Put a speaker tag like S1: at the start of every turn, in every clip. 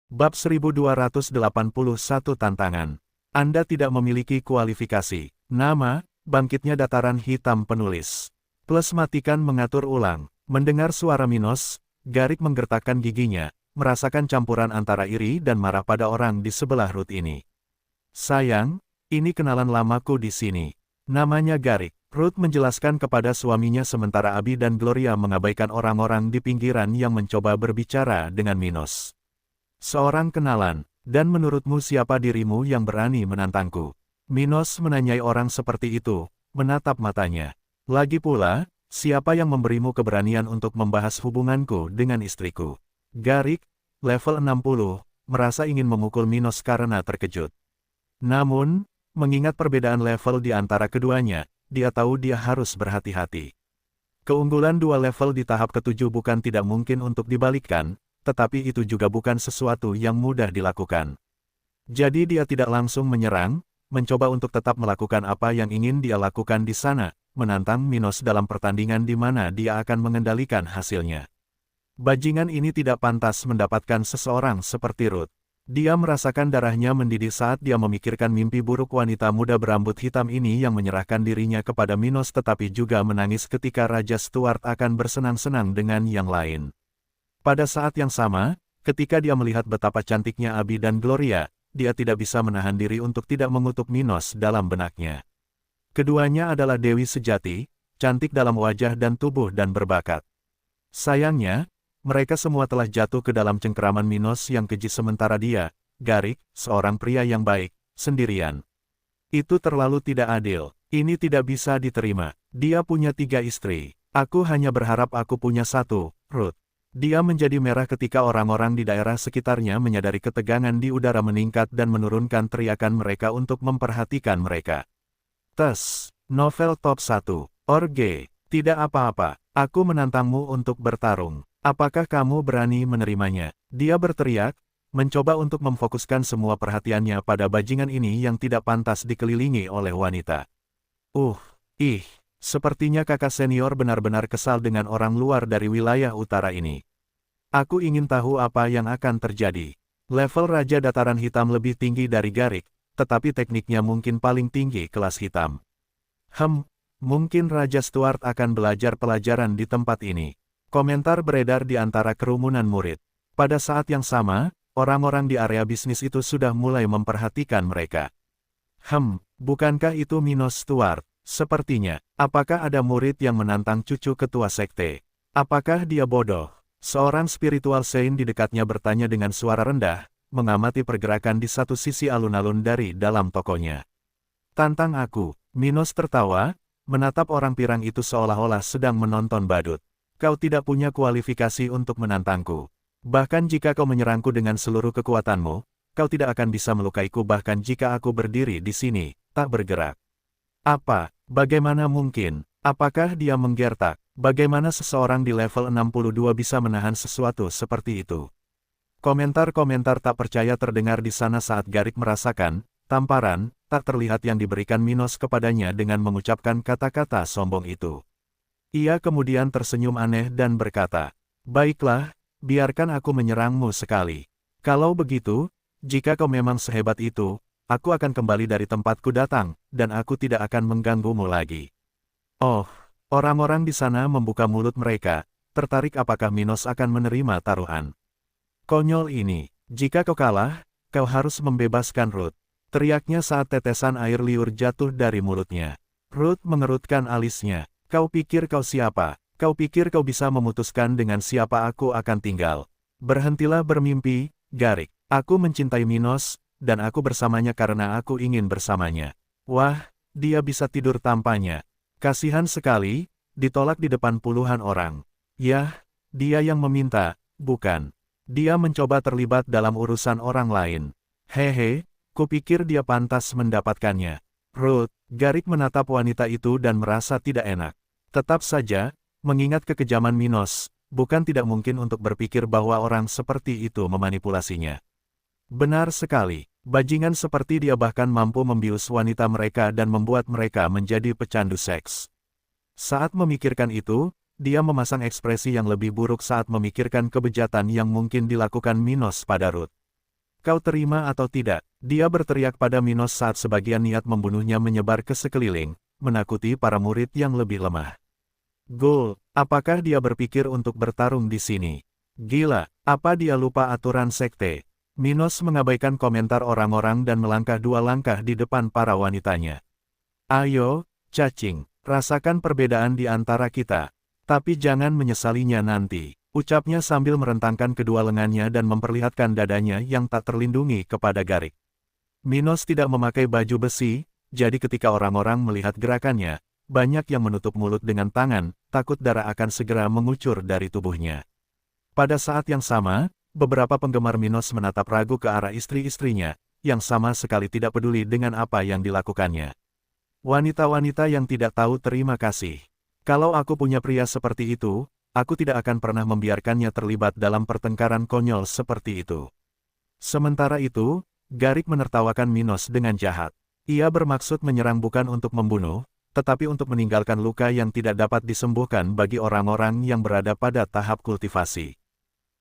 S1: Bab 1281 Tantangan. Anda tidak memiliki kualifikasi. Nama, bangkitnya dataran hitam penulis. Plus matikan mengatur ulang. Mendengar suara Minos, Garik menggertakkan giginya, merasakan campuran antara iri dan marah pada orang di sebelah Ruth ini. Sayang, ini kenalan lamaku di sini. Namanya Garik. Ruth menjelaskan kepada suaminya sementara Abi dan Gloria mengabaikan orang-orang di pinggiran yang mencoba berbicara dengan Minos. Seorang kenalan, dan menurutmu siapa dirimu yang berani menantangku? Minos menanyai orang seperti itu, menatap matanya. Lagi pula, siapa yang memberimu keberanian untuk membahas hubunganku dengan istriku? Garik, level 60, merasa ingin memukul Minos karena terkejut. Namun, mengingat perbedaan level di antara keduanya, dia tahu dia harus berhati-hati. Keunggulan dua level di tahap ketujuh bukan tidak mungkin untuk dibalikkan, tetapi itu juga bukan sesuatu yang mudah dilakukan. Jadi dia tidak langsung menyerang, mencoba untuk tetap melakukan apa yang ingin dia lakukan di sana, menantang Minos dalam pertandingan di mana dia akan mengendalikan hasilnya. Bajingan ini tidak pantas mendapatkan seseorang seperti Ruth. Dia merasakan darahnya mendidih saat dia memikirkan mimpi buruk wanita muda berambut hitam ini yang menyerahkan dirinya kepada Minos tetapi juga menangis ketika Raja Stuart akan bersenang-senang dengan yang lain. Pada saat yang sama, ketika dia melihat betapa cantiknya Abi dan Gloria, dia tidak bisa menahan diri untuk tidak mengutuk Minos dalam benaknya. Keduanya adalah dewi sejati, cantik dalam wajah dan tubuh dan berbakat. Sayangnya, mereka semua telah jatuh ke dalam cengkeraman Minos yang keji sementara dia, Garik, seorang pria yang baik, sendirian. Itu terlalu tidak adil. Ini tidak bisa diterima. Dia punya 3 istri. Aku hanya berharap aku punya 1, Ruth. Dia menjadi merah ketika orang-orang di daerah sekitarnya menyadari ketegangan di udara meningkat dan menurunkan teriakan mereka untuk memperhatikan mereka. Tes, novel top 1, Orge, tidak apa-apa, aku menantangmu untuk bertarung. Apakah kamu berani menerimanya? Dia berteriak, mencoba untuk memfokuskan semua perhatiannya pada bajingan ini yang tidak pantas dikelilingi oleh wanita. Sepertinya kakak senior benar-benar kesal dengan orang luar dari wilayah utara ini. Aku ingin tahu apa yang akan terjadi. Level Raja Dataran Hitam lebih tinggi dari Garik, tetapi tekniknya mungkin paling tinggi kelas hitam. Mungkin Raja Stuart akan belajar pelajaran di tempat ini. Komentar beredar di antara kerumunan murid. Pada saat yang sama, orang-orang di area bisnis itu sudah mulai memperhatikan mereka. Bukankah itu Minos Stuart? Sepertinya. Apakah ada murid yang menantang cucu ketua sekte? Apakah dia bodoh? Seorang spiritual saint di dekatnya bertanya dengan suara rendah, mengamati pergerakan di satu sisi alun-alun dari dalam tokonya. Tantang aku. Minos tertawa, menatap orang pirang itu seolah-olah sedang menonton badut. Kau tidak punya kualifikasi untuk menantangku. Bahkan jika kau menyerangku dengan seluruh kekuatanmu, kau tidak akan bisa melukaiku bahkan jika aku berdiri di sini, tak bergerak. Apa? Bagaimana mungkin? Apakah dia menggertak? Bagaimana seseorang di level 62 bisa menahan sesuatu seperti itu? Komentar-komentar tak percaya terdengar di sana saat Garik merasakan tamparan tak terlihat yang diberikan Minos kepadanya dengan mengucapkan kata-kata sombong itu. Ia kemudian tersenyum aneh dan berkata, "Baiklah, biarkan aku menyerangmu sekali. Kalau begitu, jika kau memang sehebat itu, aku akan kembali dari tempatku datang, dan aku tidak akan mengganggumu lagi." Orang-orang di sana membuka mulut mereka, tertarik apakah Minos akan menerima taruhan. "Konyol ini, jika kau kalah, kau harus membebaskan Ruth," teriaknya saat tetesan air liur jatuh dari mulutnya. Ruth mengerutkan alisnya. "Kau pikir kau siapa? Kau pikir kau bisa memutuskan dengan siapa aku akan tinggal? Berhentilah bermimpi, Garik. Aku mencintai Minos, dan aku bersamanya karena aku ingin bersamanya." Wah, dia bisa tidur tampanya. Kasihan sekali, ditolak di depan puluhan orang. Yah, dia yang meminta, bukan. Dia mencoba terlibat dalam urusan orang lain. Hehe, kupikir dia pantas mendapatkannya. Ruth, Garik menatap wanita itu dan merasa tidak enak. Tetap saja, mengingat kekejaman Minos, bukan tidak mungkin untuk berpikir bahwa orang seperti itu memanipulasinya. Benar sekali, bajingan seperti dia bahkan mampu membius wanita mereka dan membuat mereka menjadi pecandu seks. Saat memikirkan itu, dia memasang ekspresi yang lebih buruk saat memikirkan kebejatan yang mungkin dilakukan Minos pada Ruth. Kau terima atau tidak? Dia berteriak pada Minos saat sebagian niat membunuhnya menyebar ke sekeliling, menakuti para murid yang lebih lemah. Ghoul, apakah dia berpikir untuk bertarung di sini? Gila, apa dia lupa aturan sekte? Minos mengabaikan komentar orang-orang dan melangkah 2 langkah di depan para wanitanya. Ayo, cacing, rasakan perbedaan di antara kita. Tapi jangan menyesalinya nanti. Ucapnya sambil merentangkan kedua lengannya dan memperlihatkan dadanya yang tak terlindungi kepada Garik. Minos tidak memakai baju besi, jadi ketika orang-orang melihat gerakannya, banyak yang menutup mulut dengan tangan, takut darah akan segera mengucur dari tubuhnya. Pada saat yang sama, beberapa penggemar Minos menatap ragu ke arah istri-istrinya, yang sama sekali tidak peduli dengan apa yang dilakukannya. Wanita-wanita yang tidak tahu terima kasih. Kalau aku punya pria seperti itu, aku tidak akan pernah membiarkannya terlibat dalam pertengkaran konyol seperti itu. Sementara itu, Garik menertawakan Minos dengan jahat. Ia bermaksud menyerang bukan untuk membunuh, tetapi untuk meninggalkan luka yang tidak dapat disembuhkan bagi orang-orang yang berada pada tahap kultivasi.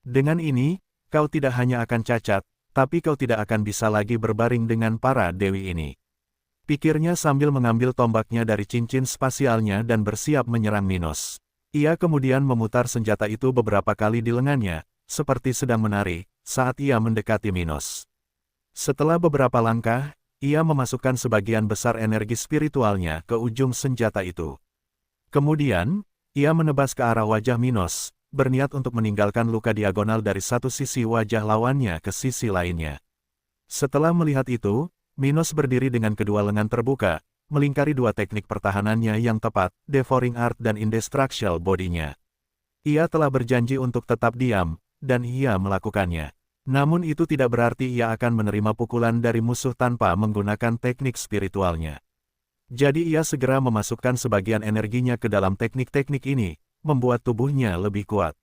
S1: Dengan ini, kau tidak hanya akan cacat, tapi kau tidak akan bisa lagi berbaring dengan para dewi ini. Pikirnya sambil mengambil tombaknya dari cincin spasialnya dan bersiap menyerang Minos. Ia kemudian memutar senjata itu beberapa kali di lengannya, seperti sedang menari, saat ia mendekati Minos. Setelah beberapa langkah, ia memasukkan sebagian besar energi spiritualnya ke ujung senjata itu. Kemudian, ia menebas ke arah wajah Minos, berniat untuk meninggalkan luka diagonal dari satu sisi wajah lawannya ke sisi lainnya. Setelah melihat itu, Minos berdiri dengan kedua lengan terbuka, melingkari 2 teknik pertahanannya yang tepat, Devouring Art dan Indestructible Body-nya. Ia telah berjanji untuk tetap diam, dan ia melakukannya. Namun itu tidak berarti ia akan menerima pukulan dari musuh tanpa menggunakan teknik spiritualnya. Jadi ia segera memasukkan sebagian energinya ke dalam teknik-teknik ini, membuat tubuhnya lebih kuat.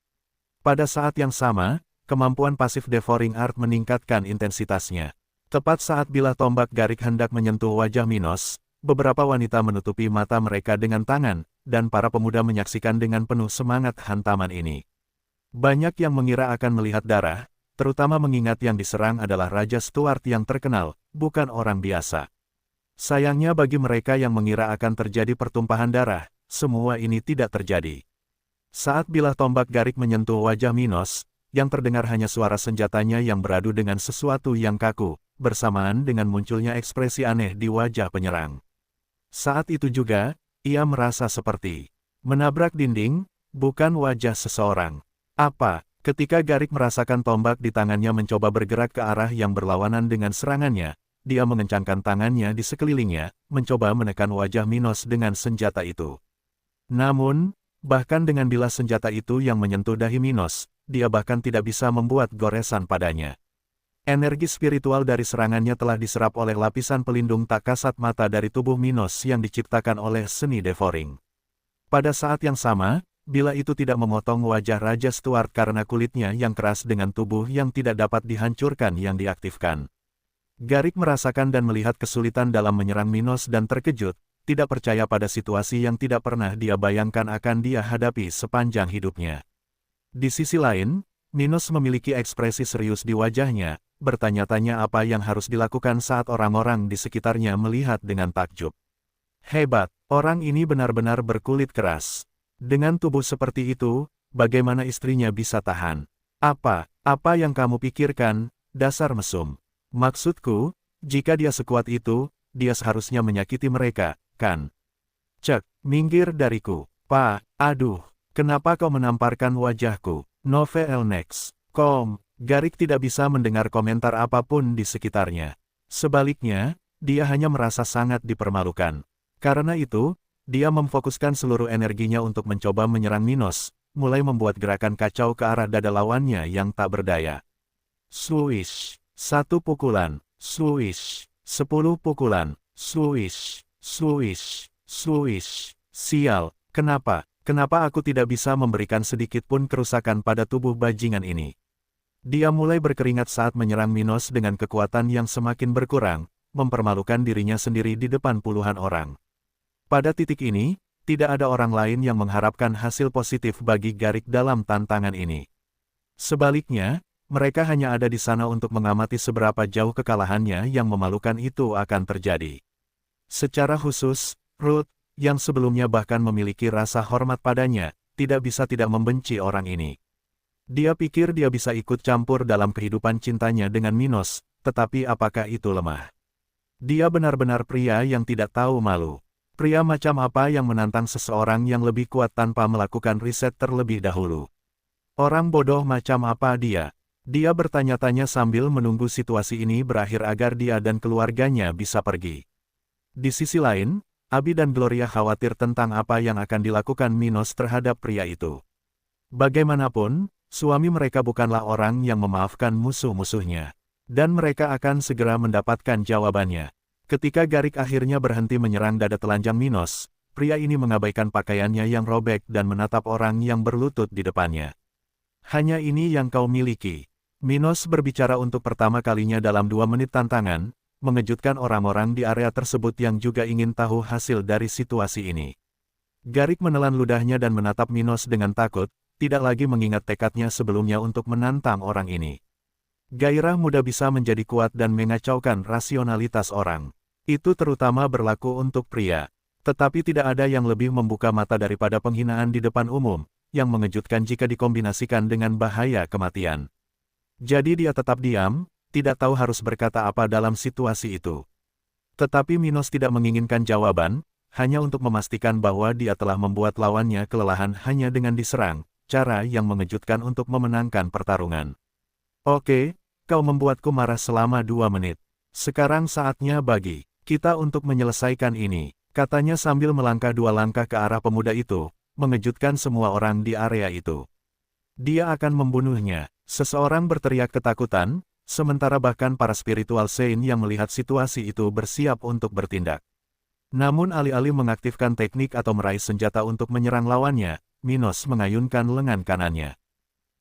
S1: Pada saat yang sama, kemampuan pasif Devouring Art meningkatkan intensitasnya. Tepat saat bilah tombak Garik hendak menyentuh wajah Minos, beberapa wanita menutupi mata mereka dengan tangan, dan para pemuda menyaksikan dengan penuh semangat hantaman ini. Banyak yang mengira akan melihat darah, terutama mengingat yang diserang adalah Raja Stuart yang terkenal, bukan orang biasa. Sayangnya bagi mereka yang mengira akan terjadi pertumpahan darah, semua ini tidak terjadi. Saat bilah tombak Garik menyentuh wajah Minos, yang terdengar hanya suara senjatanya yang beradu dengan sesuatu yang kaku, bersamaan dengan munculnya ekspresi aneh di wajah penyerang. Saat itu juga, ia merasa seperti menabrak dinding, bukan wajah seseorang. Apa? Ketika Garik merasakan tombak di tangannya mencoba bergerak ke arah yang berlawanan dengan serangannya, dia mengencangkan tangannya di sekelilingnya, mencoba menekan wajah Minos dengan senjata itu. Namun, bahkan dengan bilah senjata itu yang menyentuh dahi Minos, dia bahkan tidak bisa membuat goresan padanya. Energi spiritual dari serangannya telah diserap oleh lapisan pelindung tak kasat mata dari tubuh Minos yang diciptakan oleh seni devouring. Pada saat yang sama, bila itu tidak memotong wajah Raja Stuart karena kulitnya yang keras dengan tubuh yang tidak dapat dihancurkan yang diaktifkan. Garik merasakan dan melihat kesulitan dalam menyerang Minos dan terkejut, tidak percaya pada situasi yang tidak pernah dia bayangkan akan dia hadapi sepanjang hidupnya. Di sisi lain, Minos memiliki ekspresi serius di wajahnya, bertanya-tanya apa yang harus dilakukan saat orang-orang di sekitarnya melihat dengan takjub. Hebat, orang ini benar-benar berkulit keras. Dengan tubuh seperti itu, bagaimana istrinya bisa tahan? Apa yang kamu pikirkan, dasar mesum? Maksudku, jika dia sekuat itu, dia seharusnya menyakiti mereka, kan? Cek, minggir dariku. Pak, aduh, kenapa kau menamparkan wajahku? Novel next. Garik tidak bisa mendengar komentar apapun di sekitarnya. Sebaliknya, dia hanya merasa sangat dipermalukan. Karena itu, dia memfokuskan seluruh energinya untuk mencoba menyerang Minos, mulai membuat gerakan kacau ke arah dada lawannya yang tak berdaya. Swish, 1 pukulan, swish, 10 pukulan, swish, swish, swish. Sial, kenapa aku tidak bisa memberikan sedikit pun kerusakan pada tubuh bajingan ini? Dia mulai berkeringat saat menyerang Minos dengan kekuatan yang semakin berkurang, mempermalukan dirinya sendiri di depan puluhan orang. Pada titik ini, tidak ada orang lain yang mengharapkan hasil positif bagi Garik dalam tantangan ini. Sebaliknya, mereka hanya ada di sana untuk mengamati seberapa jauh kekalahannya yang memalukan itu akan terjadi. Secara khusus, Ruth, yang sebelumnya bahkan memiliki rasa hormat padanya, tidak bisa tidak membenci orang ini. Dia pikir dia bisa ikut campur dalam kehidupan cintanya dengan Minos, tetapi apakah itu lemah? Dia benar-benar pria yang tidak tahu malu. Pria macam apa yang menantang seseorang yang lebih kuat tanpa melakukan riset terlebih dahulu? Orang bodoh macam apa dia? Dia bertanya-tanya sambil menunggu situasi ini berakhir agar dia dan keluarganya bisa pergi. Di sisi lain, Abi dan Gloria khawatir tentang apa yang akan dilakukan Minos terhadap pria itu. Bagaimanapun, suami mereka bukanlah orang yang memaafkan musuh-musuhnya. Dan mereka akan segera mendapatkan jawabannya. Ketika Garik akhirnya berhenti menyerang dada telanjang Minos, pria ini mengabaikan pakaiannya yang robek dan menatap orang yang berlutut di depannya. Hanya ini yang kau miliki. Minos berbicara untuk pertama kalinya dalam 2 menit tantangan, mengejutkan orang-orang di area tersebut yang juga ingin tahu hasil dari situasi ini. Garik menelan ludahnya dan menatap Minos dengan takut, tidak lagi mengingat tekadnya sebelumnya untuk menantang orang ini. Gairah muda bisa menjadi kuat dan mengacaukan rasionalitas orang. Itu terutama berlaku untuk pria. Tetapi tidak ada yang lebih membuka mata daripada penghinaan di depan umum, yang mengejutkan jika dikombinasikan dengan bahaya kematian. Jadi dia tetap diam, tidak tahu harus berkata apa dalam situasi itu. Tetapi Minos tidak menginginkan jawaban, hanya untuk memastikan bahwa dia telah membuat lawannya kelelahan hanya dengan diserang, cara yang mengejutkan untuk memenangkan pertarungan. Oke, kau membuatku marah selama 2 menit. Sekarang saatnya bagi kita untuk menyelesaikan ini, katanya sambil melangkah 2 langkah ke arah pemuda itu, mengejutkan semua orang di area itu. Dia akan membunuhnya. Seseorang berteriak ketakutan, sementara bahkan para spiritual saint yang melihat situasi itu bersiap untuk bertindak. Namun alih-alih mengaktifkan teknik atau meraih senjata untuk menyerang lawannya, Minos mengayunkan lengan kanannya.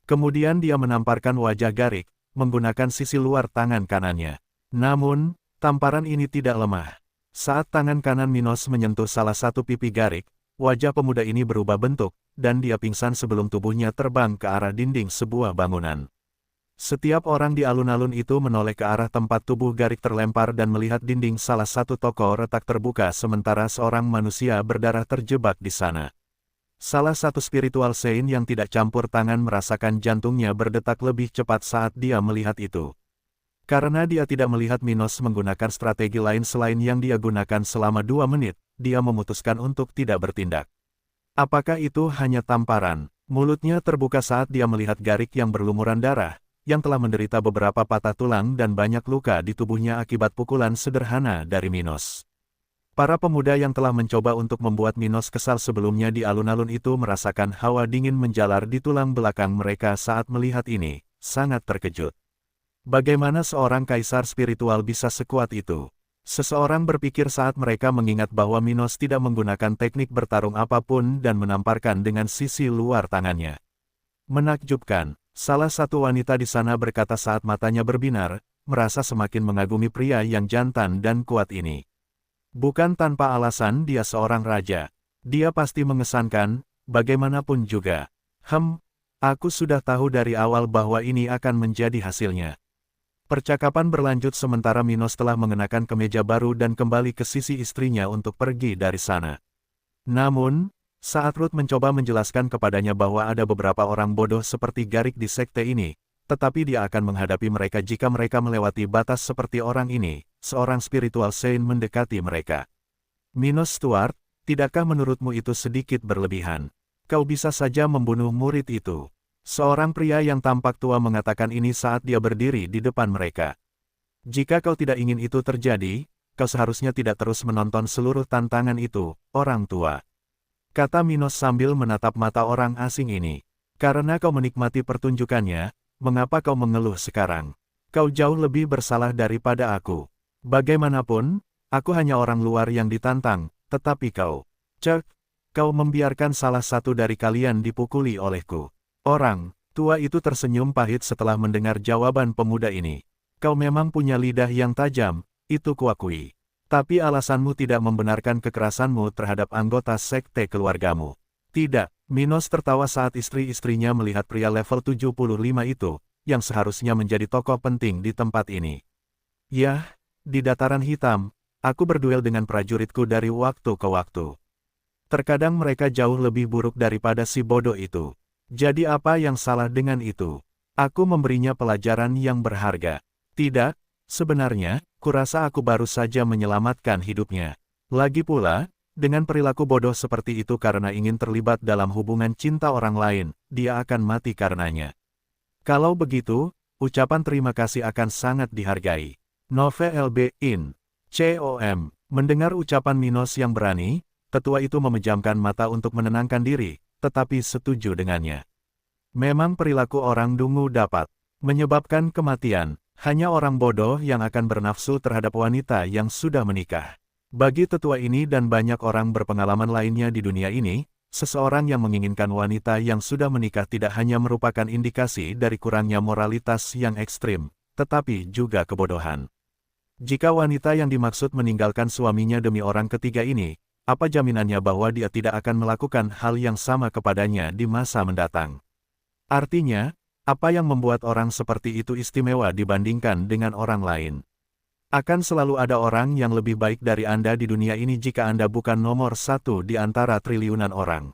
S1: Kemudian dia menamparkan wajah Garik, menggunakan sisi luar tangan kanannya. Namun, tamparan ini tidak lemah. Saat tangan kanan Minos menyentuh salah satu pipi Garik, wajah pemuda ini berubah bentuk, dan dia pingsan sebelum tubuhnya terbang ke arah dinding sebuah bangunan. Setiap orang di alun-alun itu menoleh ke arah tempat tubuh Garik terlempar dan melihat dinding salah satu toko retak terbuka sementara seorang manusia berdarah terjebak di sana. Salah satu spiritual saint yang tidak campur tangan merasakan jantungnya berdetak lebih cepat saat dia melihat itu. Karena dia tidak melihat Minos menggunakan strategi lain selain yang dia gunakan selama 2 menit, dia memutuskan untuk tidak bertindak. Apakah itu hanya tamparan? Mulutnya terbuka saat dia melihat Garik yang berlumuran darah, yang telah menderita beberapa patah tulang dan banyak luka di tubuhnya akibat pukulan sederhana dari Minos. Para pemuda yang telah mencoba untuk membuat Minos kesal sebelumnya di alun-alun itu merasakan hawa dingin menjalar di tulang belakang mereka saat melihat ini, sangat terkejut. Bagaimana seorang kaisar spiritual bisa sekuat itu? Seseorang berpikir saat mereka mengingat bahwa Minos tidak menggunakan teknik bertarung apapun dan menamparkan dengan sisi luar tangannya. Menakjubkan, salah satu wanita di sana berkata saat matanya berbinar, merasa semakin mengagumi pria yang jantan dan kuat ini. Bukan tanpa alasan dia seorang raja. Dia pasti mengesankan, bagaimanapun juga. Aku sudah tahu dari awal bahwa ini akan menjadi hasilnya. Percakapan berlanjut sementara Minos telah mengenakan kemeja baru dan kembali ke sisi istrinya untuk pergi dari sana. Namun, saat Ruth mencoba menjelaskan kepadanya bahwa ada beberapa orang bodoh seperti Garik di sekte ini, tetapi dia akan menghadapi mereka jika mereka melewati batas seperti orang ini, seorang spiritual saint mendekati mereka. Minos Stuart, tidakkah menurutmu itu sedikit berlebihan? Kau bisa saja membunuh murid itu. Seorang pria yang tampak tua mengatakan ini saat dia berdiri di depan mereka. Jika kau tidak ingin itu terjadi, kau seharusnya tidak terus menonton seluruh tantangan itu, orang tua. Kata Minos sambil menatap mata orang asing ini. Karena kau menikmati pertunjukannya, mengapa kau mengeluh sekarang? Kau jauh lebih bersalah daripada aku. Bagaimanapun, aku hanya orang luar yang ditantang, tetapi kau membiarkan salah satu dari kalian dipukuli olehku. Orang tua itu tersenyum pahit setelah mendengar jawaban pemuda ini. Kau memang punya lidah yang tajam, itu kuakui. Tapi alasanmu tidak membenarkan kekerasanmu terhadap anggota sekte keluargamu. Tidak, Minos tertawa saat istri-istrinya melihat pria level 75 itu, yang seharusnya menjadi tokoh penting di tempat ini. Yah, di dataran hitam, aku berduel dengan prajuritku dari waktu ke waktu. Terkadang mereka jauh lebih buruk daripada si bodoh itu. Jadi apa yang salah dengan itu? Aku memberinya pelajaran yang berharga. Tidak, sebenarnya, kurasa aku baru saja menyelamatkan hidupnya. Lagi pula, dengan perilaku bodoh seperti itu karena ingin terlibat dalam hubungan cinta orang lain, dia akan mati karenanya. Kalau begitu, ucapan terima kasih akan sangat dihargai. Nove LB in. COM. Mendengar ucapan Minos yang berani, tetua itu memejamkan mata untuk menenangkan diri, tetapi setuju dengannya. Memang perilaku orang dungu dapat menyebabkan kematian. Hanya orang bodoh yang akan bernafsu terhadap wanita yang sudah menikah. Bagi tetua ini dan banyak orang berpengalaman lainnya di dunia ini, seseorang yang menginginkan wanita yang sudah menikah tidak hanya merupakan indikasi dari kurangnya moralitas yang ekstrim, tetapi juga kebodohan. Jika wanita yang dimaksud meninggalkan suaminya demi orang ketiga ini, apa jaminannya bahwa dia tidak akan melakukan hal yang sama kepadanya di masa mendatang? Artinya, apa yang membuat orang seperti itu istimewa dibandingkan dengan orang lain? Akan selalu ada orang yang lebih baik dari Anda di dunia ini jika Anda bukan nomor satu di antara triliunan orang.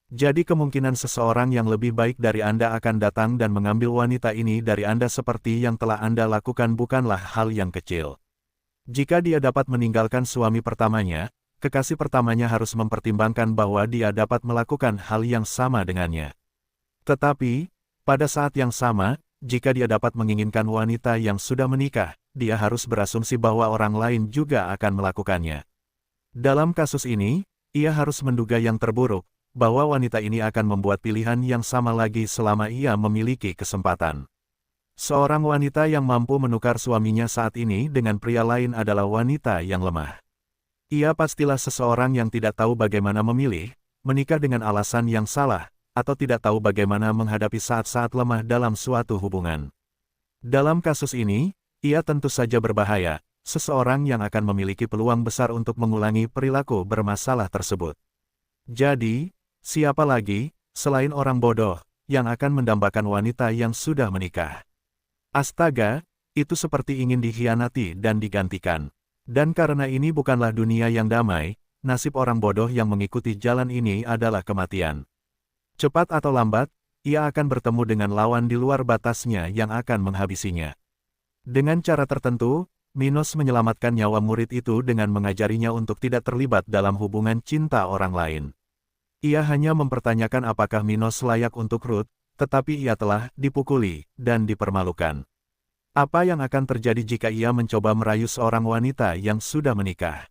S1: Jadi kemungkinan seseorang yang lebih baik dari Anda akan datang dan mengambil wanita ini dari Anda seperti yang telah Anda lakukan bukanlah hal yang kecil. Jika dia dapat meninggalkan suami pertamanya, kekasih pertamanya harus mempertimbangkan bahwa dia dapat melakukan hal yang sama dengannya. Tetapi, pada saat yang sama, jika dia dapat menginginkan wanita yang sudah menikah, dia harus berasumsi bahwa orang lain juga akan melakukannya. Dalam kasus ini, ia harus menduga yang terburuk, bahwa wanita ini akan membuat pilihan yang sama lagi selama ia memiliki kesempatan. Seorang wanita yang mampu menukar suaminya saat ini dengan pria lain adalah wanita yang lemah. Ia pastilah seseorang yang tidak tahu bagaimana memilih, menikah dengan alasan yang salah, atau tidak tahu bagaimana menghadapi saat-saat lemah dalam suatu hubungan. Dalam kasus ini, ia tentu saja berbahaya, seseorang yang akan memiliki peluang besar untuk mengulangi perilaku bermasalah tersebut. Jadi, siapa lagi, selain orang bodoh, yang akan mendambakan wanita yang sudah menikah? Astaga, itu seperti ingin dikhianati dan digantikan. Dan karena ini bukanlah dunia yang damai, nasib orang bodoh yang mengikuti jalan ini adalah kematian. Cepat atau lambat, ia akan bertemu dengan lawan di luar batasnya yang akan menghabisinya. Dengan cara tertentu, Minos menyelamatkan nyawa murid itu dengan mengajarinya untuk tidak terlibat dalam hubungan cinta orang lain. Ia hanya mempertanyakan apakah Minos layak untuk Ruth, tetapi ia telah dipukuli dan dipermalukan. Apa yang akan terjadi jika ia mencoba merayu seorang wanita yang sudah menikah?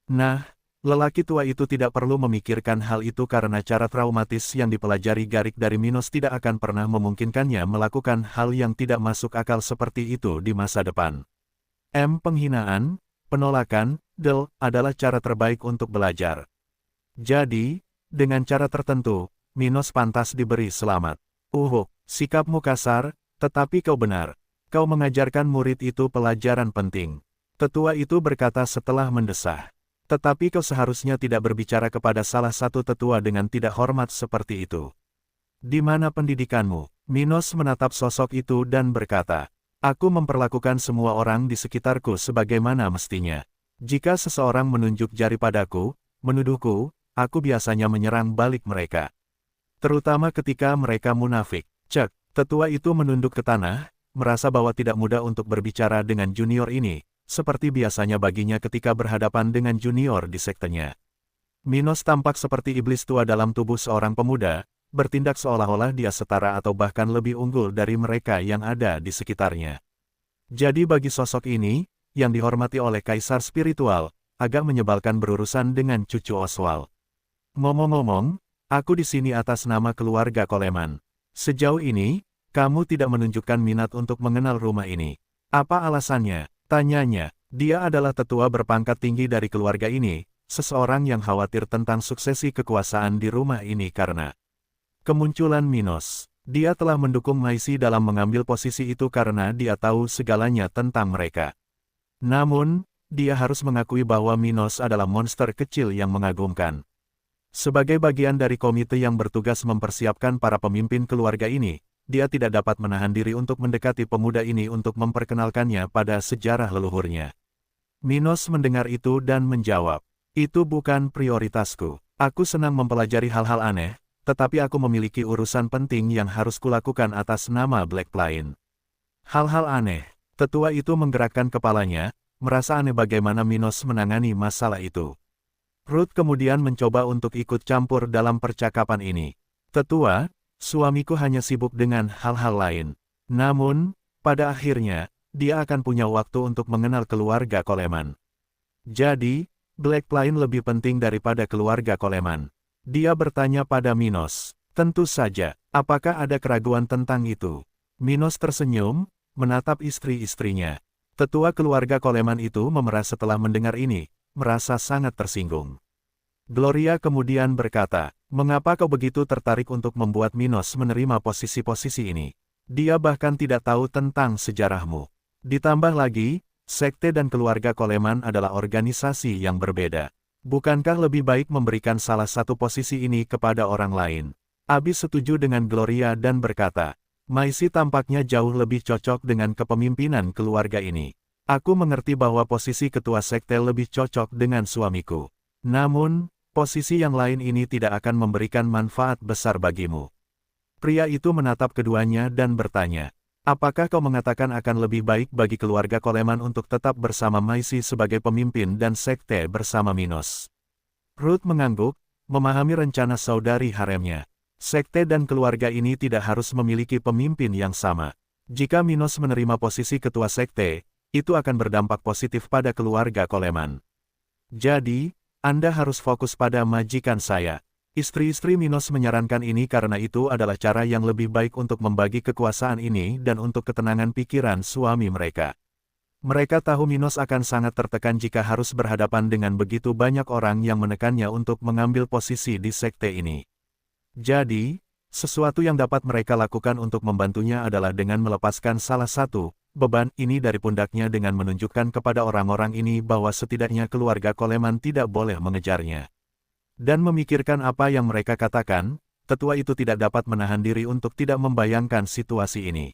S1: Nah, lelaki tua itu tidak perlu memikirkan hal itu karena cara traumatis yang dipelajari Garik dari Minos tidak akan pernah memungkinkannya melakukan hal yang tidak masuk akal seperti itu di masa depan. Penghinaan, penolakan, adalah cara terbaik untuk belajar. Jadi, dengan cara tertentu, Minos pantas diberi selamat. Sikapmu kasar, tetapi kau benar. Kau mengajarkan murid itu pelajaran penting. Tetua itu berkata setelah mendesah. Tetapi kau seharusnya tidak berbicara kepada salah satu tetua dengan tidak hormat seperti itu. Di mana pendidikanmu? Minos menatap sosok itu dan berkata, aku memperlakukan semua orang di sekitarku sebagaimana mestinya. Jika seseorang menunjuk jari padaku, menuduhku, aku biasanya menyerang balik mereka. Terutama ketika mereka munafik. Cek, tetua itu menunduk ke tanah, merasa bahwa tidak mudah untuk berbicara dengan junior ini, seperti biasanya baginya ketika berhadapan dengan junior di sektenya. Minos tampak seperti iblis tua dalam tubuh seorang pemuda, bertindak seolah-olah dia setara atau bahkan lebih unggul dari mereka yang ada di sekitarnya. Jadi bagi sosok ini, yang dihormati oleh kaisar spiritual, agak menyebalkan berurusan dengan cucu Oswald. Ngomong-ngomong, aku di sini atas nama keluarga Coleman. Sejauh ini, kamu tidak menunjukkan minat untuk mengenal rumah ini. Apa alasannya? Tanyanya. Dia adalah tetua berpangkat tinggi dari keluarga ini, seseorang yang khawatir tentang suksesi kekuasaan di rumah ini karena kemunculan Minos. Dia telah mendukung Maisi dalam mengambil posisi itu karena dia tahu segalanya tentang mereka. Namun, dia harus mengakui bahwa Minos adalah monster kecil yang mengagumkan. Sebagai bagian dari komite yang bertugas mempersiapkan para pemimpin keluarga ini, dia tidak dapat menahan diri untuk mendekati pemuda ini untuk memperkenalkannya pada sejarah leluhurnya. Minos mendengar itu dan menjawab, "Itu bukan prioritasku. Aku senang mempelajari hal-hal aneh, tetapi aku memiliki urusan penting yang harus kulakukan atas nama Black Plain." Hal-hal aneh. Tetua itu menggerakkan kepalanya, merasa aneh bagaimana Minos menangani masalah itu. Ruth kemudian mencoba untuk ikut campur dalam percakapan ini. "Tetua, suamiku hanya sibuk dengan hal-hal lain. Namun, pada akhirnya, dia akan punya waktu untuk mengenal keluarga Coleman. Jadi, Black Plain lebih penting daripada keluarga Coleman." Dia bertanya pada Minos. "Tentu saja, apakah ada keraguan tentang itu?" Minos tersenyum, menatap istri-istrinya. Tetua keluarga Coleman itu memerah setelah mendengar ini, merasa sangat tersinggung. Gloria kemudian berkata, "Mengapa kau begitu tertarik untuk membuat Minos menerima posisi-posisi ini? Dia bahkan tidak tahu tentang sejarahmu. Ditambah lagi, sekte dan keluarga Coleman adalah organisasi yang berbeda. Bukankah lebih baik memberikan salah satu posisi ini kepada orang lain?" Abi setuju dengan Gloria dan berkata, "Maisie tampaknya jauh lebih cocok dengan kepemimpinan keluarga ini. Aku mengerti bahwa posisi ketua sekte lebih cocok dengan suamiku. Namun, posisi yang lain ini tidak akan memberikan manfaat besar bagimu." Pria itu menatap keduanya dan bertanya, "Apakah kau mengatakan akan lebih baik bagi keluarga Coleman untuk tetap bersama Maisie sebagai pemimpin dan sekte bersama Minos?" Ruth mengangguk, memahami rencana saudari haremnya. Sekte dan keluarga ini tidak harus memiliki pemimpin yang sama. Jika Minos menerima posisi ketua sekte, itu akan berdampak positif pada keluarga Coleman. "Jadi, Anda harus fokus pada majikan saya." Istri-istri Minos menyarankan ini karena itu adalah cara yang lebih baik untuk membagi kekuasaan ini dan untuk ketenangan pikiran suami mereka. Mereka tahu Minos akan sangat tertekan jika harus berhadapan dengan begitu banyak orang yang menekannya untuk mengambil posisi di sekte ini. Jadi, sesuatu yang dapat mereka lakukan untuk membantunya adalah dengan melepaskan salah satu beban ini dari pundaknya dengan menunjukkan kepada orang-orang ini bahwa setidaknya keluarga Coleman tidak boleh mengejarnya. Dan memikirkan apa yang mereka katakan, tetua itu tidak dapat menahan diri untuk tidak membayangkan situasi ini.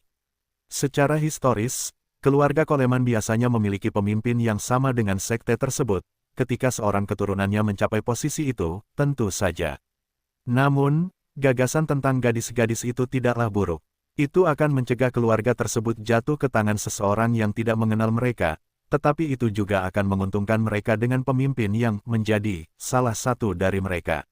S1: Secara historis, keluarga Coleman biasanya memiliki pemimpin yang sama dengan sekte tersebut. Ketika seorang keturunannya mencapai posisi itu, tentu saja. Namun, gagasan tentang gadis-gadis itu tidaklah buruk. Itu akan mencegah keluarga tersebut jatuh ke tangan seseorang yang tidak mengenal mereka, tetapi itu juga akan menguntungkan mereka dengan pemimpin yang menjadi salah satu dari mereka.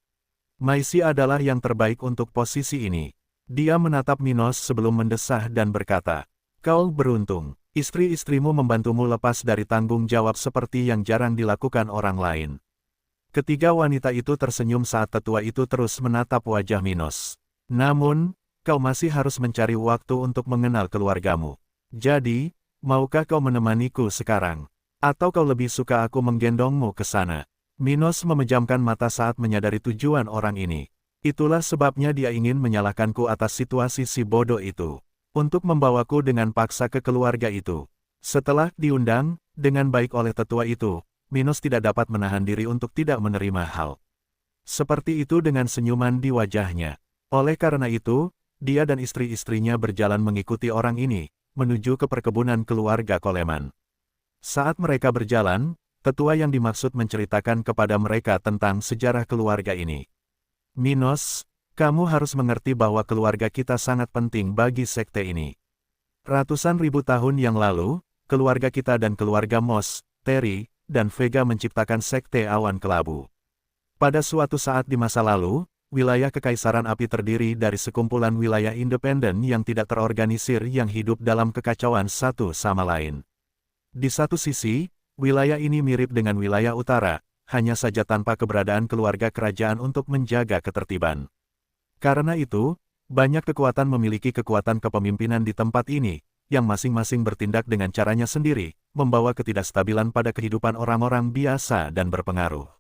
S1: Maisie adalah yang terbaik untuk posisi ini. Dia menatap Minos sebelum mendesah dan berkata, "Kau beruntung. Istri-istrimu membantumu lepas dari tanggung jawab seperti yang jarang dilakukan orang lain." Ketiga wanita itu tersenyum saat tetua itu terus menatap wajah Minos. "Namun, kau masih harus mencari waktu untuk mengenal keluargamu. Jadi, maukah kau menemaniku sekarang? Atau kau lebih suka aku menggendongmu ke sana?" Minos memejamkan mata saat menyadari tujuan orang ini. Itulah sebabnya dia ingin menyalahkanku atas situasi si bodoh itu. Untuk membawaku dengan paksa ke keluarga itu. Setelah diundang dengan baik oleh tetua itu, Minos tidak dapat menahan diri untuk tidak menerima hal seperti itu dengan senyuman di wajahnya. Oleh karena itu, dia dan istri-istrinya berjalan mengikuti orang ini, menuju ke perkebunan keluarga Coleman. Saat mereka berjalan, tetua yang dimaksud menceritakan kepada mereka tentang sejarah keluarga ini. "Minos, kamu harus mengerti bahwa keluarga kita sangat penting bagi sekte ini. Ratusan ribu tahun yang lalu, keluarga kita dan keluarga Moss, Terry, dan Vega menciptakan sekte awan kelabu. Pada suatu saat di masa lalu, wilayah Kekaisaran Api terdiri dari sekumpulan wilayah independen yang tidak terorganisir yang hidup dalam kekacauan satu sama lain. Di satu sisi, wilayah ini mirip dengan wilayah utara, hanya saja tanpa keberadaan keluarga kerajaan untuk menjaga ketertiban. Karena itu, banyak kekuatan memiliki kekuatan kepemimpinan di tempat ini, yang masing-masing bertindak dengan caranya sendiri, membawa ketidakstabilan pada kehidupan orang-orang biasa dan berpengaruh.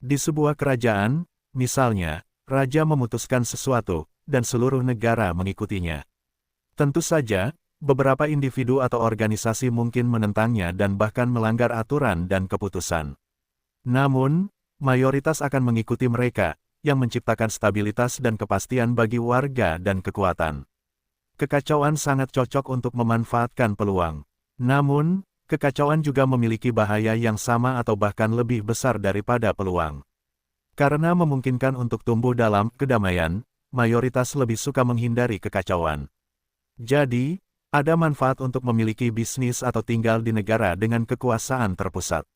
S1: Di sebuah kerajaan, misalnya, raja memutuskan sesuatu, dan seluruh negara mengikutinya. Tentu saja, beberapa individu atau organisasi mungkin menentangnya dan bahkan melanggar aturan dan keputusan. Namun, mayoritas akan mengikuti mereka, yang menciptakan stabilitas dan kepastian bagi warga dan kekuatan. Kekacauan sangat cocok untuk memanfaatkan peluang. Namun, kekacauan juga memiliki bahaya yang sama atau bahkan lebih besar daripada peluang. Karena memungkinkan untuk tumbuh dalam kedamaian, mayoritas lebih suka menghindari kekacauan. Jadi, ada manfaat untuk memiliki bisnis atau tinggal di negara dengan kekuasaan terpusat.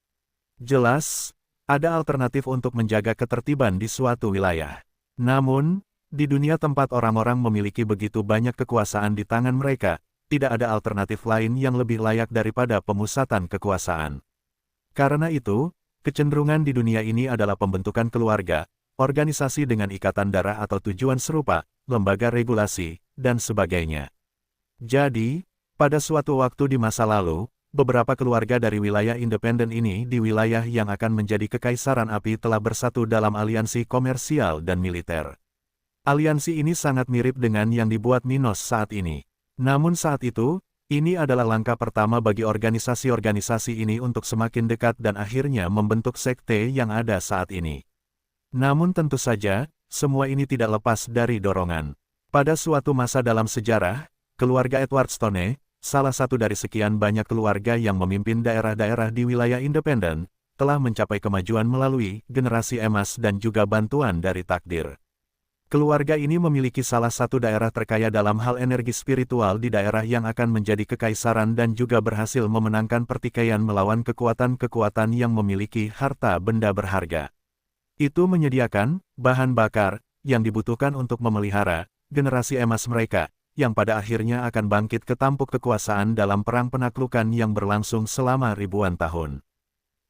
S1: Jelas, ada alternatif untuk menjaga ketertiban di suatu wilayah. Namun, di dunia tempat orang-orang memiliki begitu banyak kekuasaan di tangan mereka, tidak ada alternatif lain yang lebih layak daripada pemusatan kekuasaan. Karena itu, kecenderungan di dunia ini adalah pembentukan keluarga, organisasi dengan ikatan darah atau tujuan serupa, lembaga regulasi, dan sebagainya. Jadi, pada suatu waktu di masa lalu, beberapa keluarga dari wilayah independen ini di wilayah yang akan menjadi kekaisaran api telah bersatu dalam aliansi komersial dan militer. Aliansi ini sangat mirip dengan yang dibuat Minos saat ini. Namun saat itu, ini adalah langkah pertama bagi organisasi-organisasi ini untuk semakin dekat dan akhirnya membentuk sekte yang ada saat ini. Namun tentu saja, semua ini tidak lepas dari dorongan. Pada suatu masa dalam sejarah, keluarga Edward Stone, salah satu dari sekian banyak keluarga yang memimpin daerah-daerah di wilayah independen, telah mencapai kemajuan melalui generasi emas dan juga bantuan dari takdir. Keluarga ini memiliki salah satu daerah terkaya dalam hal energi spiritual di daerah yang akan menjadi kekaisaran dan juga berhasil memenangkan pertikaian melawan kekuatan-kekuatan yang memiliki harta benda berharga. Itu menyediakan bahan bakar yang dibutuhkan untuk memelihara generasi emas mereka, yang pada akhirnya akan bangkit ke tampuk kekuasaan dalam perang penaklukan yang berlangsung selama ribuan tahun.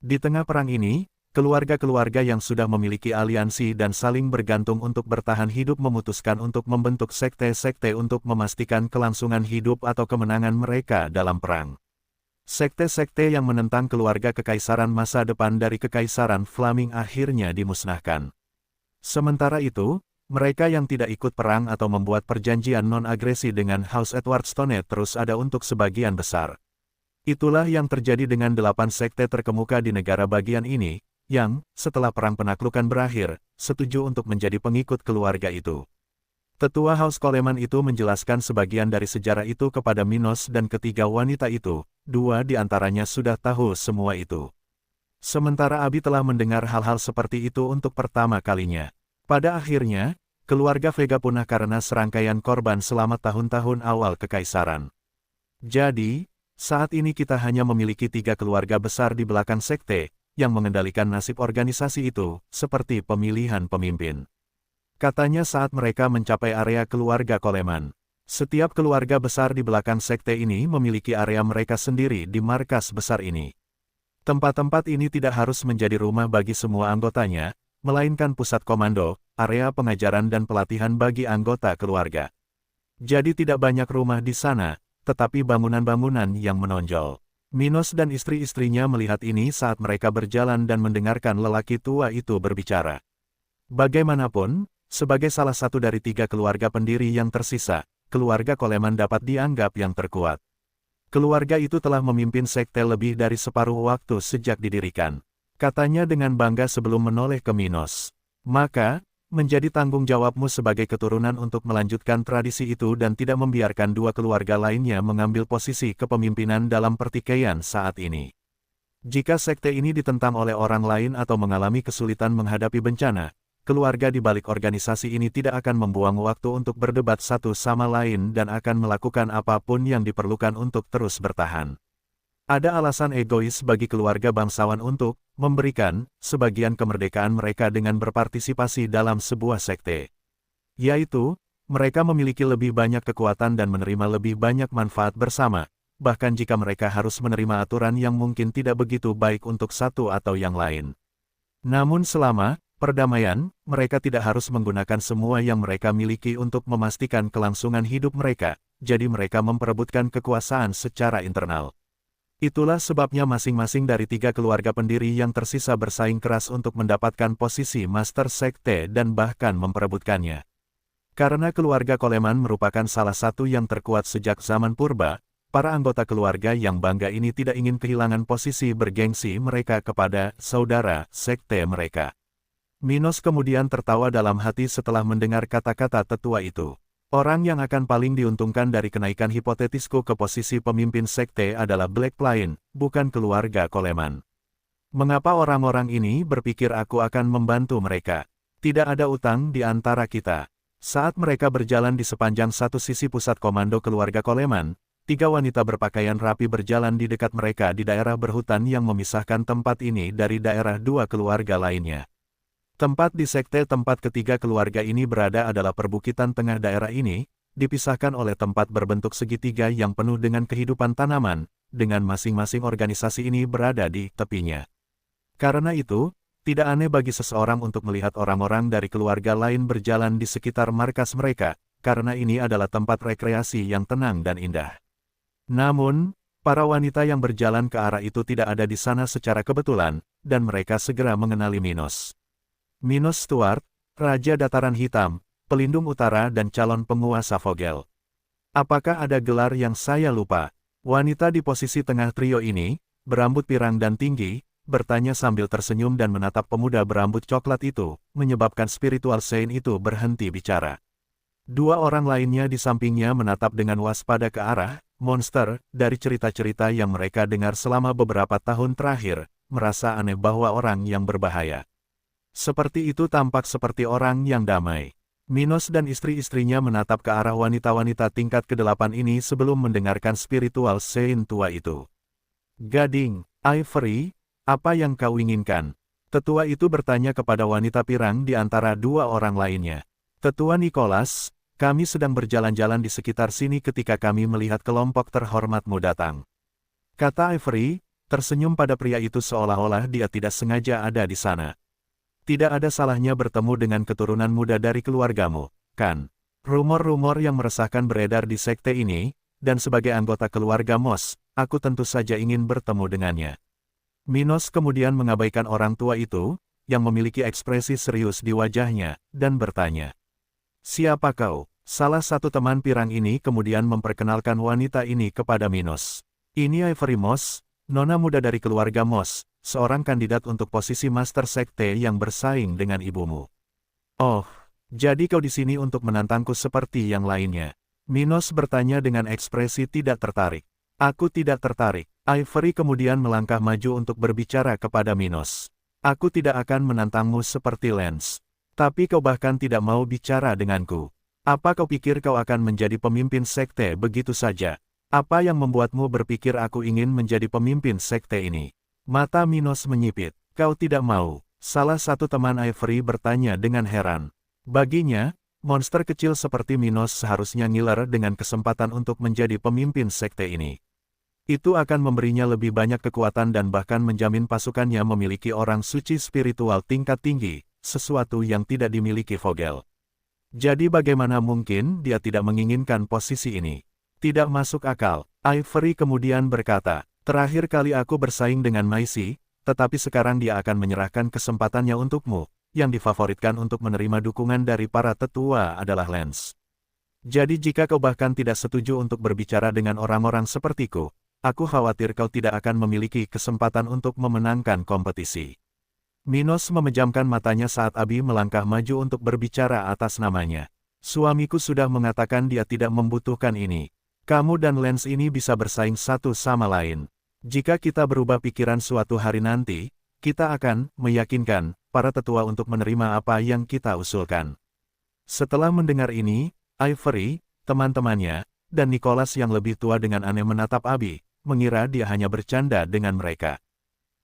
S1: Di tengah perang ini, keluarga-keluarga yang sudah memiliki aliansi dan saling bergantung untuk bertahan hidup memutuskan untuk membentuk sekte-sekte untuk memastikan kelangsungan hidup atau kemenangan mereka dalam perang. Sekte-sekte yang menentang keluarga kekaisaran masa depan dari kekaisaran Flaming akhirnya dimusnahkan. Sementara itu, mereka yang tidak ikut perang atau membuat perjanjian non-agresi dengan House Edward Stone terus ada untuk sebagian besar. Itulah yang terjadi dengan 8 sekte terkemuka di negara bagian ini, yang, setelah perang penaklukan berakhir, setuju untuk menjadi pengikut keluarga itu. Tetua House Coleman itu menjelaskan sebagian dari sejarah itu kepada Minos dan ketiga wanita itu, 2 di antaranya sudah tahu semua itu. Sementara Abi telah mendengar hal-hal seperti itu untuk pertama kalinya. Pada akhirnya, keluarga Vega punah karena serangkaian korban selama tahun-tahun awal kekaisaran. Jadi, saat ini kita hanya memiliki 3 keluarga besar di belakang sekte, yang mengendalikan nasib organisasi itu, seperti pemilihan pemimpin. Katanya saat mereka mencapai area keluarga Coleman. Setiap keluarga besar di belakang sekte ini memiliki area mereka sendiri di markas besar ini. Tempat-tempat ini tidak harus menjadi rumah bagi semua anggotanya, melainkan pusat komando, area pengajaran dan pelatihan bagi anggota keluarga. Jadi tidak banyak rumah di sana, tetapi bangunan-bangunan yang menonjol. Minos dan istri-istrinya melihat ini saat mereka berjalan dan mendengarkan lelaki tua itu berbicara. Bagaimanapun, sebagai salah satu dari 3 keluarga pendiri yang tersisa, keluarga Coleman dapat dianggap yang terkuat. Keluarga itu telah memimpin sekte lebih dari separuh waktu sejak didirikan. Katanya dengan bangga sebelum menoleh ke Minos. Maka, menjadi tanggung jawabmu sebagai keturunan untuk melanjutkan tradisi itu dan tidak membiarkan 2 keluarga lainnya mengambil posisi kepemimpinan dalam pertikaian saat ini. Jika sekte ini ditentang oleh orang lain atau mengalami kesulitan menghadapi bencana, keluarga di balik organisasi ini tidak akan membuang waktu untuk berdebat satu sama lain dan akan melakukan apapun yang diperlukan untuk terus bertahan. Ada alasan egois bagi keluarga bangsawan untuk memberikan sebagian kemerdekaan mereka dengan berpartisipasi dalam sebuah sekte. Yaitu, mereka memiliki lebih banyak kekuatan dan menerima lebih banyak manfaat bersama, bahkan jika mereka harus menerima aturan yang mungkin tidak begitu baik untuk satu atau yang lain. Namun selama perdamaian, mereka tidak harus menggunakan semua yang mereka miliki untuk memastikan kelangsungan hidup mereka, jadi mereka memperebutkan kekuasaan secara internal. Itulah sebabnya masing-masing dari 3 keluarga pendiri yang tersisa bersaing keras untuk mendapatkan posisi master sekte dan bahkan memperebutkannya. Karena keluarga Coleman merupakan salah satu yang terkuat sejak zaman purba, para anggota keluarga yang bangga ini tidak ingin kehilangan posisi bergengsi mereka kepada saudara sekte mereka. Minos kemudian tertawa dalam hati setelah mendengar kata-kata tetua itu. Orang yang akan paling diuntungkan dari kenaikan hipotetisku ke posisi pemimpin sekte adalah Black Plain, bukan keluarga Coleman. Mengapa orang-orang ini berpikir aku akan membantu mereka? Tidak ada utang di antara kita. Saat mereka berjalan di sepanjang satu sisi pusat komando keluarga Coleman, 3 wanita berpakaian rapi berjalan di dekat mereka di daerah berhutan yang memisahkan tempat ini dari daerah 2 keluarga lainnya. Tempat di sekte tempat ketiga keluarga ini berada adalah perbukitan tengah daerah ini, dipisahkan oleh tempat berbentuk segitiga yang penuh dengan kehidupan tanaman, dengan masing-masing organisasi ini berada di tepinya. Karena itu, tidak aneh bagi seseorang untuk melihat orang-orang dari keluarga lain berjalan di sekitar markas mereka, karena ini adalah tempat rekreasi yang tenang dan indah. Namun, para wanita yang berjalan ke arah itu tidak ada di sana secara kebetulan, dan mereka segera mengenali Minos. Minos Stuart, Raja Dataran Hitam, Pelindung Utara dan calon penguasa Vogel. Apakah ada gelar yang saya lupa? Wanita di posisi tengah trio ini, berambut pirang dan tinggi, bertanya sambil tersenyum dan menatap pemuda berambut coklat itu, menyebabkan spiritual saint itu berhenti bicara. 2 orang lainnya di sampingnya menatap dengan waspada ke arah monster. Dari cerita-cerita yang mereka dengar selama beberapa tahun terakhir, merasa aneh bahwa orang yang berbahaya seperti itu tampak seperti orang yang damai. Minos dan istri-istrinya menatap ke arah wanita-wanita tingkat ke-8 ini sebelum mendengarkan spiritual saint tua itu. Gading, Ivory, apa yang kau inginkan? Tetua itu bertanya kepada wanita pirang di antara 2 orang lainnya. Tetua Nicholas, kami sedang berjalan-jalan di sekitar sini ketika kami melihat kelompok terhormatmu datang. Kata Ivory, tersenyum pada pria itu seolah-olah dia tidak sengaja ada di sana. Tidak ada salahnya bertemu dengan keturunan muda dari keluargamu, kan? Rumor-rumor yang meresahkan beredar di sekte ini, dan sebagai anggota keluarga Moss, aku tentu saja ingin bertemu dengannya. Minos kemudian mengabaikan orang tua itu, yang memiliki ekspresi serius di wajahnya, dan bertanya. Siapa kau? Salah satu teman pirang ini kemudian memperkenalkan wanita ini kepada Minos. Ini Ivory Moss, nona muda dari keluarga Moss, seorang kandidat untuk posisi master sekte yang bersaing dengan ibumu. Oh, jadi kau di sini untuk menantangku seperti yang lainnya? Minos bertanya dengan ekspresi tidak tertarik. Aku tidak tertarik. Ivory kemudian melangkah maju untuk berbicara kepada Minos. Aku tidak akan menantangmu seperti Lance. Tapi kau bahkan tidak mau bicara denganku. Apa kau pikir kau akan menjadi pemimpin sekte begitu saja? Apa yang membuatmu berpikir aku ingin menjadi pemimpin sekte ini? Mata Minos menyipit. Kau tidak mau? Salah satu teman Ivory bertanya dengan heran. Baginya, monster kecil seperti Minos seharusnya ngiler dengan kesempatan untuk menjadi pemimpin sekte ini. Itu akan memberinya lebih banyak kekuatan dan bahkan menjamin pasukannya memiliki orang suci spiritual tingkat tinggi, sesuatu yang tidak dimiliki Vogel. Jadi bagaimana mungkin dia tidak menginginkan posisi ini? Tidak masuk akal. Ivory kemudian berkata. Terakhir kali aku bersaing dengan Maisy, tetapi sekarang dia akan menyerahkan kesempatannya untukmu, yang difavoritkan untuk menerima dukungan dari para tetua adalah Lance. Jadi jika kau bahkan tidak setuju untuk berbicara dengan orang-orang sepertiku, aku khawatir kau tidak akan memiliki kesempatan untuk memenangkan kompetisi. Minos memejamkan matanya saat Abi melangkah maju untuk berbicara atas namanya. Suamiku sudah mengatakan dia tidak membutuhkan ini. Kamu dan Lance ini bisa bersaing satu sama lain. Jika kita berubah pikiran suatu hari nanti, kita akan meyakinkan para tetua untuk menerima apa yang kita usulkan. Setelah mendengar ini, Ivory, teman-temannya, dan Nicholas yang lebih tua dengan aneh menatap Abi, mengira dia hanya bercanda dengan mereka.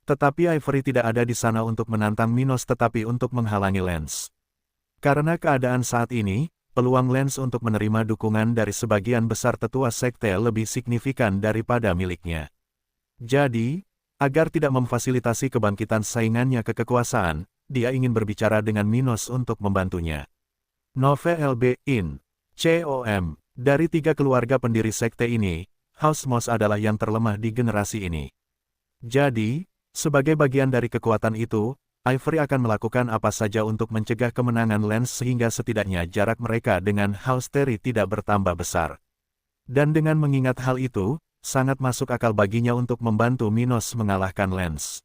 S1: Tetapi Ivory tidak ada di sana untuk menantang Minos tetapi untuk menghalangi Lance. Karena keadaan saat ini, peluang Lance untuk menerima dukungan dari sebagian besar tetua sekte lebih signifikan daripada miliknya. Jadi, agar tidak memfasilitasi kebangkitan saingannya ke kekuasaan, dia ingin berbicara dengan Minos untuk membantunya. Nove LB In. COM. Dari 3 keluarga pendiri sekte ini, House Moss adalah yang terlemah di generasi ini. Jadi, sebagai bagian dari kekuatan itu, Ivory akan melakukan apa saja untuk mencegah kemenangan Lance sehingga setidaknya jarak mereka dengan House Terry tidak bertambah besar. Dan dengan mengingat hal itu, sangat masuk akal baginya untuk membantu Minos mengalahkan Lance.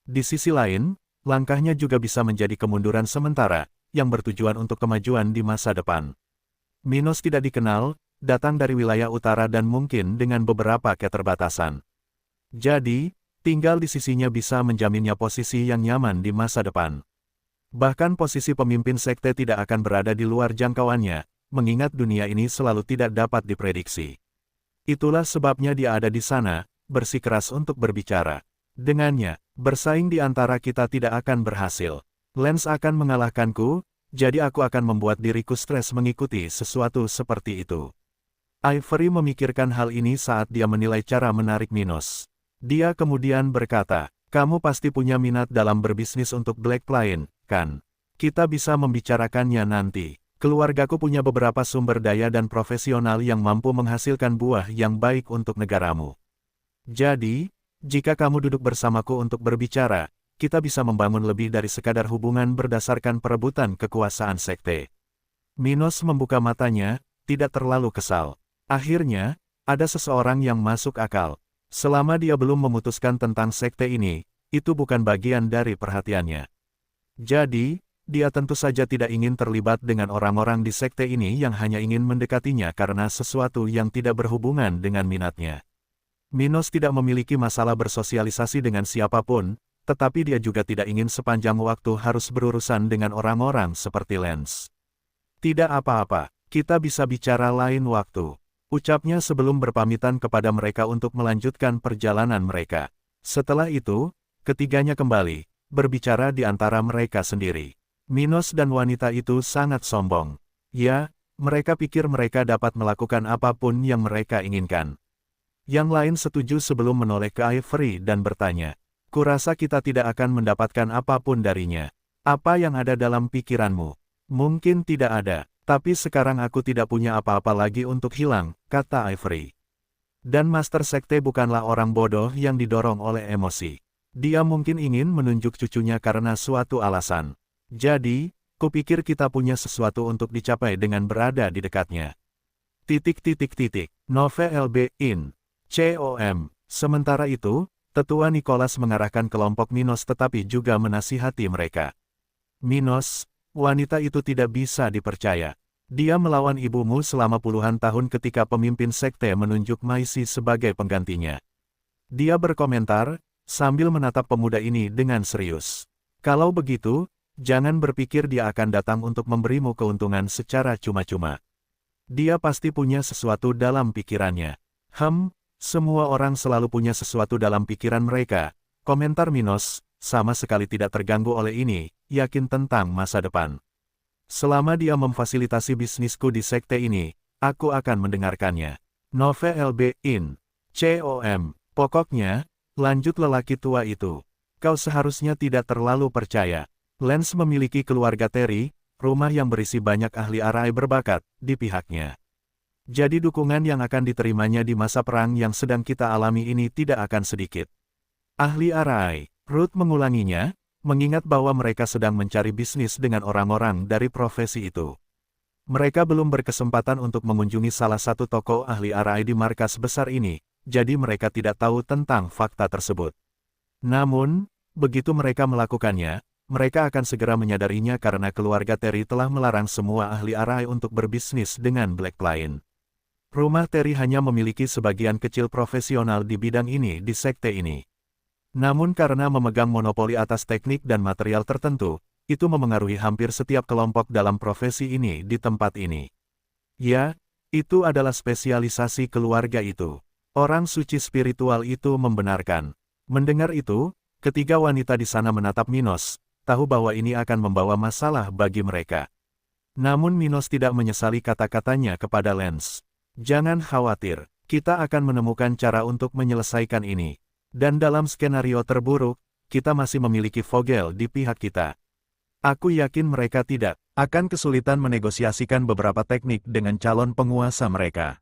S1: Di sisi lain, langkahnya juga bisa menjadi kemunduran sementara, yang bertujuan untuk kemajuan di masa depan. Minos tidak dikenal, datang dari wilayah utara dan mungkin dengan beberapa keterbatasan. Jadi, tinggal di sisinya bisa menjaminnya posisi yang nyaman di masa depan. Bahkan posisi pemimpin sekte tidak akan berada di luar jangkauannya, mengingat dunia ini selalu tidak dapat diprediksi. Itulah sebabnya dia ada di sana, bersikeras untuk berbicara. Dengannya, bersaing di antara kita tidak akan berhasil. Lance akan mengalahkanku, jadi aku akan membuat diriku stres mengikuti sesuatu seperti itu. Ivory memikirkan hal ini saat dia menilai cara menarik Minos. Dia kemudian berkata, kamu pasti punya minat dalam berbisnis untuk Black Lion, kan? Kita bisa membicarakannya nanti. Keluargaku punya beberapa sumber daya dan profesional yang mampu menghasilkan buah yang baik untuk negaramu. Jadi, jika kamu duduk bersamaku untuk berbicara, kita bisa membangun lebih dari sekadar hubungan berdasarkan perebutan kekuasaan sekte. Minos membuka matanya, tidak terlalu kesal. Akhirnya, ada seseorang yang masuk akal. Selama dia belum memutuskan tentang sekte ini, itu bukan bagian dari perhatiannya. Jadi, dia tentu saja tidak ingin terlibat dengan orang-orang di sekte ini yang hanya ingin mendekatinya karena sesuatu yang tidak berhubungan dengan minatnya. Minos tidak memiliki masalah bersosialisasi dengan siapapun, tetapi dia juga tidak ingin sepanjang waktu harus berurusan dengan orang-orang seperti Lance. Tidak apa-apa, kita bisa bicara lain waktu. Ucapnya sebelum berpamitan kepada mereka untuk melanjutkan perjalanan mereka. Setelah itu, ketiganya kembali, berbicara di antara mereka sendiri. Minos dan wanita itu sangat sombong. Ya, mereka pikir mereka dapat melakukan apapun yang mereka inginkan. Yang lain setuju sebelum menoleh ke Ivory dan bertanya, kurasa kita tidak akan mendapatkan apapun darinya. Apa yang ada dalam pikiranmu? Mungkin tidak ada. Tapi sekarang aku tidak punya apa-apa lagi untuk hilang, kata Ivory. Dan Master Sekte bukanlah orang bodoh yang didorong oleh emosi. Dia mungkin ingin menunjuk cucunya karena suatu alasan. Jadi, kupikir kita punya sesuatu untuk dicapai dengan berada di dekatnya. Nove LB in. COM. Sementara itu, Tetua Nicholas mengarahkan kelompok Minos tetapi juga menasihati mereka. Minos, wanita itu tidak bisa dipercaya. Dia melawan ibumu selama puluhan tahun ketika pemimpin sekte menunjuk Maisi sebagai penggantinya. Dia berkomentar, sambil menatap pemuda ini dengan serius. Kalau begitu, jangan berpikir dia akan datang untuk memberimu keuntungan secara cuma-cuma. Dia pasti punya sesuatu dalam pikirannya. Semua orang selalu punya sesuatu dalam pikiran mereka, komentar Minos, sama sekali tidak terganggu oleh ini, yakin tentang masa depan. Selama dia memfasilitasi bisnisku di sekte ini, aku akan mendengarkannya. Nove LB in. COM. Pokoknya, lanjut lelaki tua itu. Kau seharusnya tidak terlalu percaya. Lance memiliki keluarga Terry, rumah yang berisi banyak ahli arai berbakat, di pihaknya. Jadi dukungan yang akan diterimanya di masa perang yang sedang kita alami ini tidak akan sedikit. Ahli arai, Ruth mengulanginya, mengingat bahwa mereka sedang mencari bisnis dengan orang-orang dari profesi itu. Mereka belum berkesempatan untuk mengunjungi salah satu toko ahli arai di markas besar ini, jadi mereka tidak tahu tentang fakta tersebut. Namun, begitu mereka melakukannya, mereka akan segera menyadarinya karena keluarga Terry telah melarang semua ahli arai untuk berbisnis dengan Black Lion. Rumah Terry hanya memiliki sebagian kecil profesional di bidang ini di sekte ini. Namun karena memegang monopoli atas teknik dan material tertentu, itu memengaruhi hampir setiap kelompok dalam profesi ini di tempat ini. Ya, itu adalah spesialisasi keluarga itu. Orang suci spiritual itu membenarkan. Mendengar itu, ketiga wanita di sana menatap Minos, tahu bahwa ini akan membawa masalah bagi mereka. Namun Minos tidak menyesali kata-katanya kepada Lance. Jangan khawatir, kita akan menemukan cara untuk menyelesaikan ini. Dan dalam skenario terburuk, kita masih memiliki Vogel di pihak kita. Aku yakin mereka tidak akan kesulitan menegosiasikan beberapa teknik dengan calon penguasa mereka.